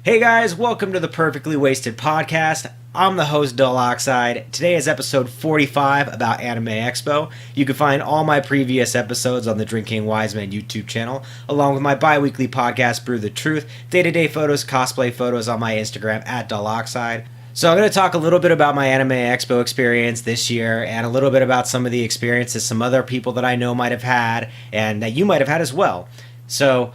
Hey guys, welcome to the Perfectly Wasted Podcast. I'm the host, DullOxide. Today is episode 45 about Anime Expo. You can find all my previous episodes on the Drinking Wisemen YouTube channel, along with my bi-weekly podcast, Brew the Truth, day-to-day photos, cosplay photos on my Instagram, at DullOxide. So I'm going to talk a little bit about my Anime Expo experience this year, and a little bit about some of the experiences some other people that I know might have had, and that you might have had as well. So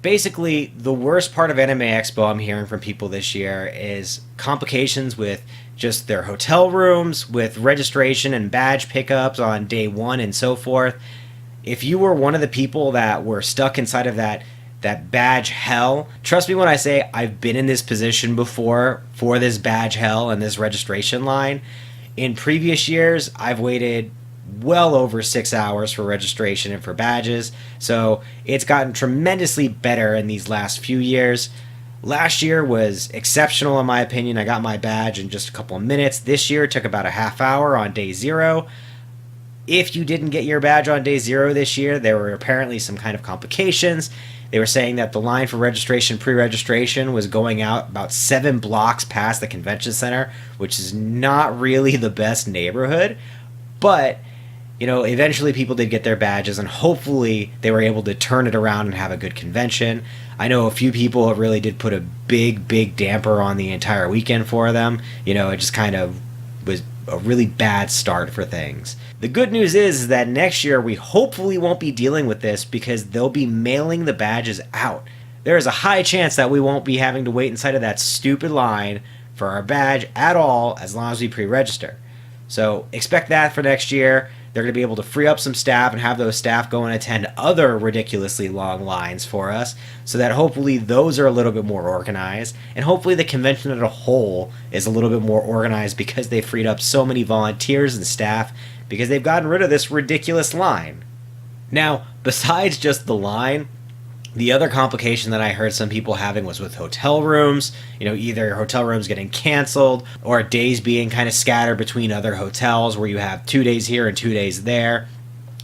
basically, the worst part of Anime Expo I'm hearing from people this year is complications with just their hotel rooms, with registration and badge pickups on day one and so forth. If you were one of the people that were stuck inside of that badge hell, trust me when I say I've been in this position before for this badge hell and this registration line. In previous years, I've waited well over 6 hours for registration and for badges, so it's gotten tremendously better in these last few years. Last year was exceptional in my opinion. I got my badge in just a couple of minutes. This year it took about a half hour on day zero. If you didn't get your badge on day zero this year, there were apparently some kind of complications. They were saying that the line for registration, pre-registration, was going out about 7 blocks past the convention center, which is not really the best neighborhood, but eventually people did get their badges, and hopefully they were able to turn it around and have a good convention. I know a few people really did put a big damper on the entire weekend for them. It just kind of was a really bad start for things. The good news is that next year we hopefully won't be dealing with this because they'll be mailing the badges out. There is a high chance that we won't be having to wait inside of that stupid line for our badge at all as long as we pre-register. So expect that for next year. They're going to be able to free up some staff and have those staff go and attend other ridiculously long lines for us, so that hopefully those are a little bit more organized, and hopefully the convention as a whole is a little bit more organized because they freed up so many volunteers and staff because they've gotten rid of this ridiculous line. Now, besides just the line, the other complication that I heard some people having was with hotel rooms. Either hotel rooms getting canceled or days being kind of scattered between other hotels where you have 2 days here and 2 days there.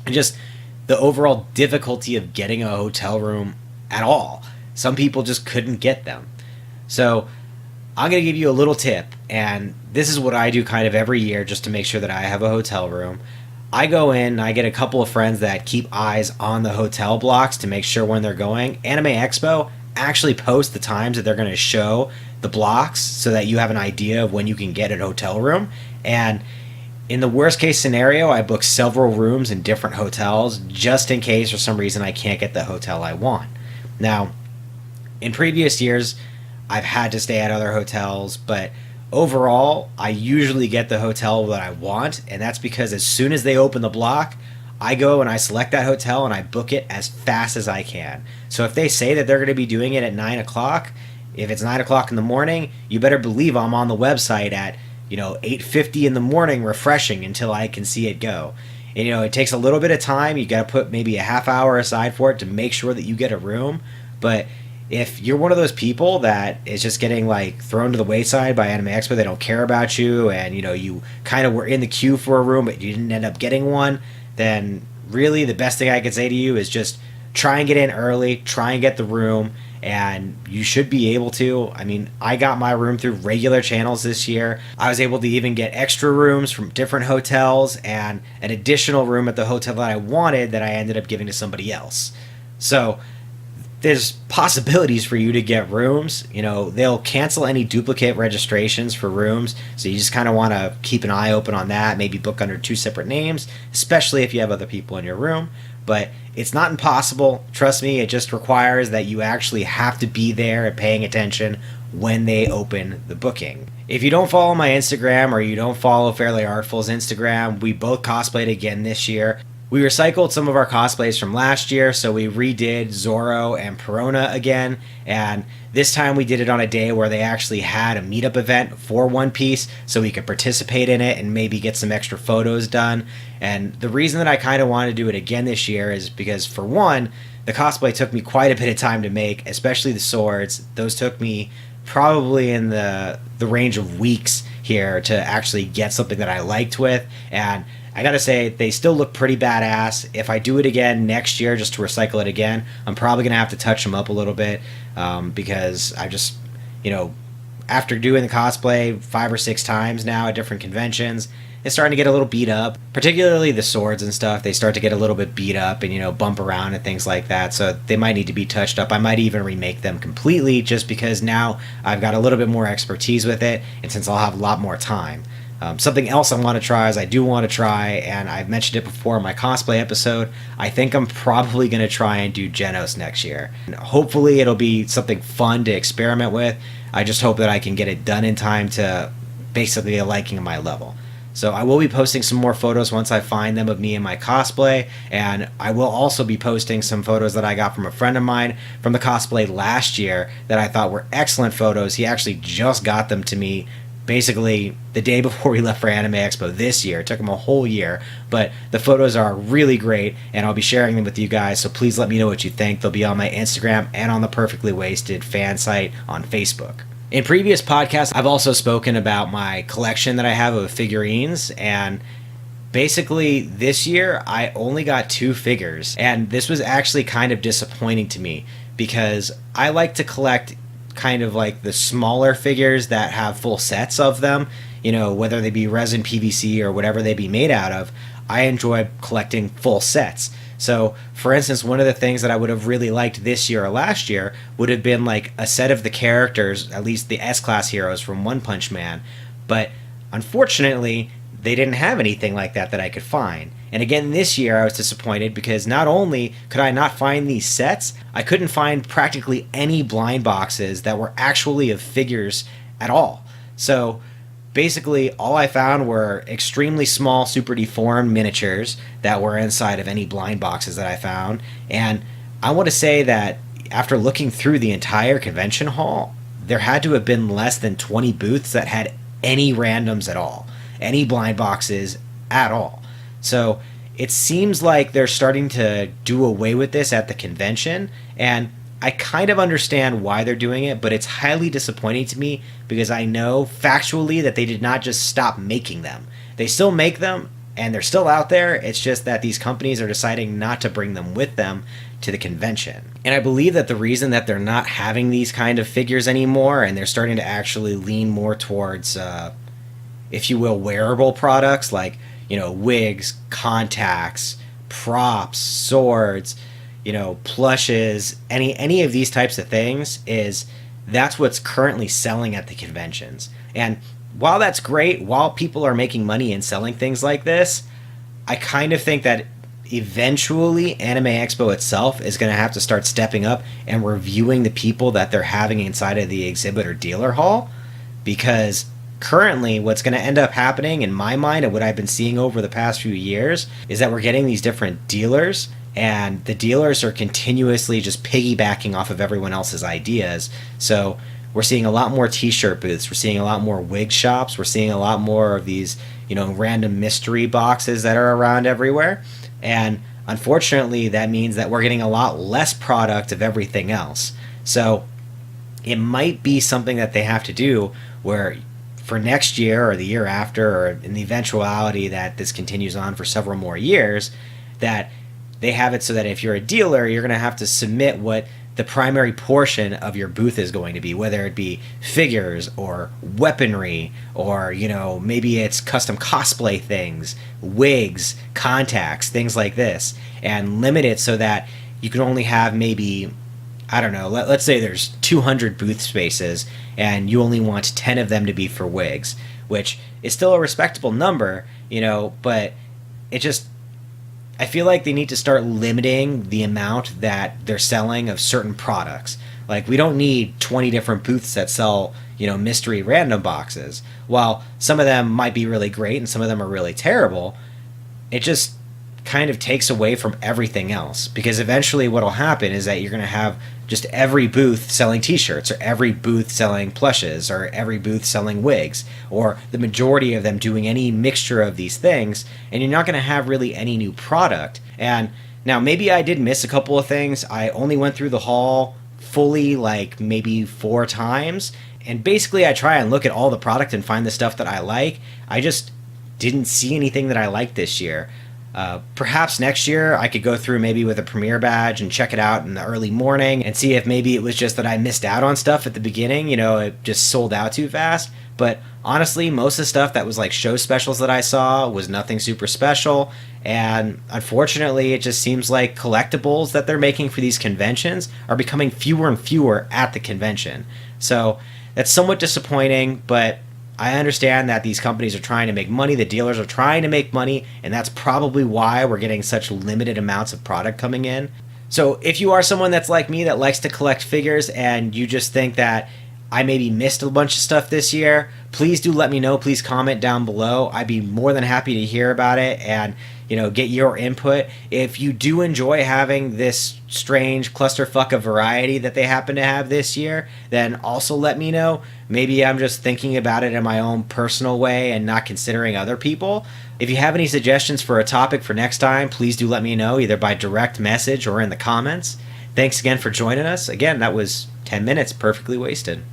And just the overall difficulty of getting a hotel room at all. Some people just couldn't get them. So I'm going to give you a little tip, and this is what I do kind of every year just to make sure that I have a hotel room. I go in and I get a couple of friends that keep eyes on the hotel blocks to make sure when they're going. Anime Expo actually posts the times that they're going to show the blocks so that you have an idea of when you can get a hotel room. And in the worst case scenario, I book several rooms in different hotels just in case for some reason I can't get the hotel I want. Now, in previous years, I've had to stay at other hotels, but overall, I usually get the hotel that I want, and that's because as soon as they open the block, I go and I select that hotel and I book it as fast as I can. So if they say that they're going to be doing it at 9 o'clock, if it's 9 o'clock in the morning, you better believe I'm on the website at 8:50 in the morning refreshing until I can see it go. And it takes a little bit of time. You got to put maybe a half hour aside for it to make sure that you get a room, but if you're one of those people that is just getting thrown to the wayside by Anime Expo, they don't care about you, and you kind of were in the queue for a room but you didn't end up getting one, then really the best thing I could say to you is just try and get in early, try and get the room, and you should be able to. I mean, I got my room through regular channels this year. I was able to even get extra rooms from different hotels and an additional room at the hotel that I wanted that I ended up giving to somebody else. So there's possibilities for you to get rooms. They'll cancel any duplicate registrations for rooms, so you just kind of want to keep an eye open on that, maybe book under 2 separate names, especially if you have other people in your room. But it's not impossible, trust me. It just requires that you actually have to be there and paying attention when they open the booking. If you don't follow my Instagram or you don't follow Fairly Artful's Instagram, we both cosplayed again this year. We recycled some of our cosplays from last year, so we redid Zoro and Perona again, and this time we did it on a day where they actually had a meetup event for One Piece, so we could participate in it and maybe get some extra photos done. And the reason that I kind of want to do it again this year is because, for one, the cosplay took me quite a bit of time to make, especially the swords. Those took me probably in the range of weeks here to actually get something that I liked with, and I gotta say, they still look pretty badass. If I do it again next year just to recycle it again, I'm probably gonna have to touch them up a little bit, because I just, you know, after doing the cosplay 5 or 6 times now at different conventions, it's starting to get a little beat up. Particularly the swords and stuff, they start to get a little bit beat up and, you know, bump around and things like that. So they might need to be touched up. I might even remake them completely just because now I've got a little bit more expertise with it, and since I'll have a lot more time. Something else I want to try is I do want to try, and I've mentioned it before in my cosplay episode, I think I'm probably going to try and do Genos next year. And hopefully it'll be something fun to experiment with. I just hope that I can get it done in time to basically a liking of my level. So I will be posting some more photos once I find them of me and my cosplay, and I will also be posting some photos that I got from a friend of mine from the cosplay last year that I thought were excellent photos. He actually just got them to me basically the day before we left for Anime Expo this year. It took him a whole year, but the photos are really great, and I'll be sharing them with you guys, so please let me know what you think. They'll be on my Instagram and on the Perfectly Wasted fan site on Facebook. In previous podcasts, I've also spoken about my collection that I have of figurines, and basically this year I only got 2 figures, and this was actually kind of disappointing to me because I like to collect kind of like the smaller figures that have full sets of them, you know, whether they be resin, PVC, or whatever they be made out of. I enjoy collecting full sets. So, for instance, one of the things that I would have really liked this year or last year would have been like a set of the characters, at least the S-Class heroes from One Punch Man. But unfortunately, they didn't have anything like that I could find. And again, this year I was disappointed because not only could I not find these sets, I couldn't find practically any blind boxes that were actually of figures at all. So basically, all I found were extremely small, super deformed miniatures that were inside of any blind boxes that I found. And I want to say that after looking through the entire convention hall, there had to have been less than 20 booths that had any randoms at all, any blind boxes at all. So it seems like they're starting to do away with this at the convention, and I kind of understand why they're doing it, but it's highly disappointing to me because I know factually that they did not just stop making them. They still make them, and they're still out there. It's just that these companies are deciding not to bring them with them to the convention. And I believe that the reason that they're not having these kind of figures anymore, and they're starting to actually lean more towards, if you will, wearable products like, you know, wigs, contacts, props, swords, you know, plushes, any of these types of things, is that's what's currently selling at the conventions. And while that's great, while people are making money and selling things like this, I kind of think that eventually Anime Expo itself is going to have to start stepping up and reviewing the people that they're having inside of the exhibit or dealer hall, because currently what's going to end up happening in my mind and what I've been seeing over the past few years is that we're getting these different dealers, and the dealers are continuously just piggybacking off of everyone else's ideas. So we're seeing a lot more t-shirt booths, we're seeing a lot more wig shops, we're seeing a lot more of these, you know, random mystery boxes that are around everywhere. And unfortunately that means that we're getting a lot less product of everything else. So it might be something that they have to do where for next year or the year after, or in the eventuality that this continues on for several more years, that they have it so that if you're a dealer, you're going to have to submit what the primary portion of your booth is going to be, whether it be figures or weaponry, or, you know, maybe it's custom cosplay things, wigs, contacts, things like this, and limit it so that you can only have maybe, I don't know, let's say there's 200 booth spaces and you only want 10 of them to be for wigs, which is still a respectable number, you know, but it just, I feel like they need to start limiting the amount that they're selling of certain products. Like, we don't need 20 different booths that sell, you know, mystery random boxes. While some of them might be really great and some of them are really terrible, it just kind of takes away from everything else, because eventually what'll happen is that you're going to have just every booth selling t-shirts, or every booth selling plushes, or every booth selling wigs, or the majority of them doing any mixture of these things, and you're not going to have really any new product. And now maybe I did miss a couple of things. I only went through the hall fully like maybe 4 times, and basically I try and look at all the product and find the stuff that I like. I just didn't see anything that I liked this year. Perhaps next year I could go through maybe with a premiere badge and check it out in the early morning and see if maybe it was just that I missed out on stuff at the beginning, it just sold out too fast. But honestly, most of the stuff that was like show specials that I saw was nothing super special. And unfortunately, it just seems like collectibles that they're making for these conventions are becoming fewer and fewer at the convention. So that's somewhat disappointing, but I understand that these companies are trying to make money, the dealers are trying to make money, and that's probably why we're getting such limited amounts of product coming in. So if you are someone that's like me that likes to collect figures and you just think that I maybe missed a bunch of stuff this year, please do let me know. Please comment down below. I'd be more than happy to hear about it and get your input. If you do enjoy having this strange clusterfuck of variety that they happen to have this year, then also let me know. Maybe I'm just thinking about it in my own personal way and not considering other people. If you have any suggestions for a topic for next time, please do let me know either by direct message or in the comments. Thanks again for joining us. Again, that was 10 minutes perfectly wasted.